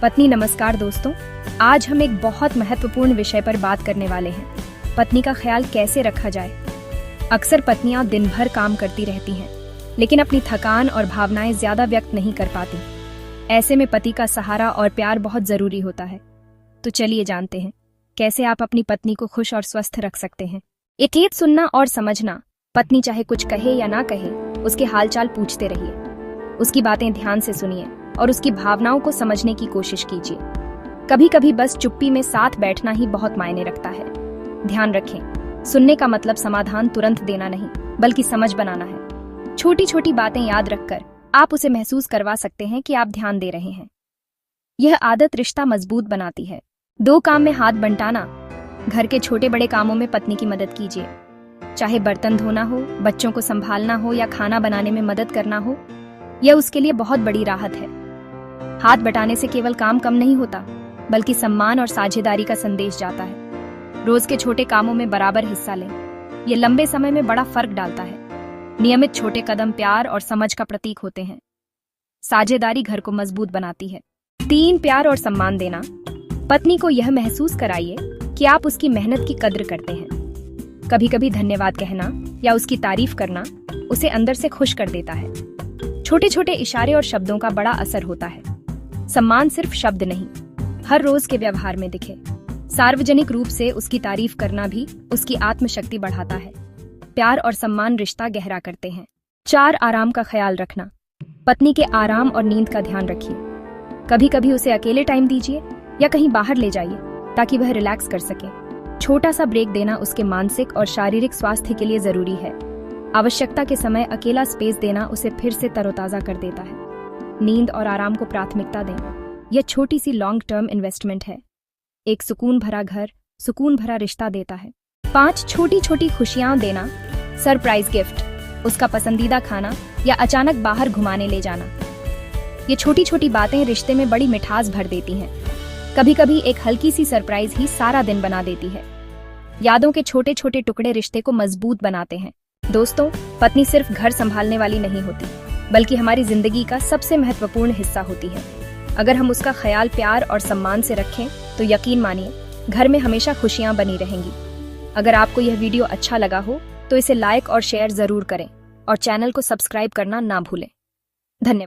पत्नी नमस्कार दोस्तों, आज हम एक बहुत महत्वपूर्ण विषय पर बात करने वाले हैं। पत्नी का ख्याल कैसे रखा जाए। अक्सर पत्नियां दिन भर काम करती रहती हैं, लेकिन अपनी थकान और भावनाएं ज्यादा व्यक्त नहीं कर पाती। ऐसे में पति का सहारा और प्यार बहुत जरूरी होता है। तो चलिए जानते हैं कैसे आप अपनी पत्नी को खुश और स्वस्थ रख सकते हैं। एक सुनना और समझना। पत्नी चाहे कुछ कहे या ना कहे, उसके हालचाल पूछते रहिए। उसकी बातें ध्यान से सुनिए और उसकी भावनाओं को समझने की कोशिश कीजिए। कभी कभी बस चुप्पी में साथ बैठना ही बहुत मायने रखता है। ध्यान रखें, सुनने का मतलब समाधान तुरंत देना नहीं, बल्कि समझ बनाना है। छोटी छोटी बातें याद रखकर आप उसे महसूस करवा सकते हैं कि आप ध्यान दे रहे हैं। यह आदत रिश्ता मजबूत बनाती है। 2 काम में हाथ बंटाना। घर के छोटे बड़े कामों में पत्नी की मदद कीजिए। चाहे बर्तन धोना हो, बच्चों को संभालना हो या खाना बनाने में मदद करना हो, यह उसके लिए बहुत बड़ी राहत है। हाथ बटाने से केवल काम कम नहीं होता, बल्कि सम्मान और साझेदारी का संदेश जाता है। रोज के छोटे कामों में बराबर हिस्सा लें। ये लंबे समय में बड़ा फर्क डालता है। नियमित छोटे कदम प्यार और समझ का प्रतीक होते हैं। साझेदारी घर को मजबूत बनाती है। 3 प्यार और सम्मान देना। पत्नी को यह महसूस कराइए कि आप उसकी मेहनत की कद्र करते हैं। कभी कभी धन्यवाद कहना या उसकी तारीफ करना उसे अंदर से खुश कर देता है। छोटे छोटे इशारे और शब्दों का बड़ा असर होता है। सम्मान सिर्फ शब्द नहीं, हर रोज के व्यवहार में दिखे। सार्वजनिक रूप से उसकी तारीफ करना भी उसकी आत्मशक्ति बढ़ाता है। प्यार और सम्मान रिश्ता गहरा करते हैं। 4 आराम का ख्याल रखना। पत्नी के आराम और नींद का ध्यान रखिए। कभी कभी उसे अकेले टाइम दीजिए या कहीं बाहर ले जाइए ताकि वह रिलैक्स कर सके। छोटा सा ब्रेक देना उसके मानसिक और शारीरिक स्वास्थ्य के लिए जरूरी है। आवश्यकता के समय अकेला स्पेस देना उसे फिर से तरोताजा कर देता है। नींद और आराम को प्राथमिकता दें। यह छोटी सी लॉन्ग टर्म इन्वेस्टमेंट है। एक सुकून भरा घर सुकून भरा रिश्ता देता है। 5 छोटी छोटी खुशियां देना। सरप्राइज गिफ्ट, उसका पसंदीदा खाना या अचानक बाहर घुमाने ले जाना। ये छोटी छोटी बातें रिश्ते में बड़ी मिठास भर देती हैं। कभी कभी एक हल्की सी सरप्राइज ही सारा दिन बना देती है। यादों के छोटे छोटे टुकड़े रिश्ते को मजबूत बनाते हैं। दोस्तों, पत्नी सिर्फ घर संभालने वाली नहीं होती, बल्कि हमारी जिंदगी का सबसे महत्वपूर्ण हिस्सा होती है। अगर हम उसका ख्याल प्यार और सम्मान से रखें तो यकीन मानिए घर में हमेशा खुशियां बनी रहेंगी। अगर आपको यह वीडियो अच्छा लगा हो तो इसे लाइक और शेयर जरूर करें और चैनल को सब्सक्राइब करना ना भूलें। धन्यवाद।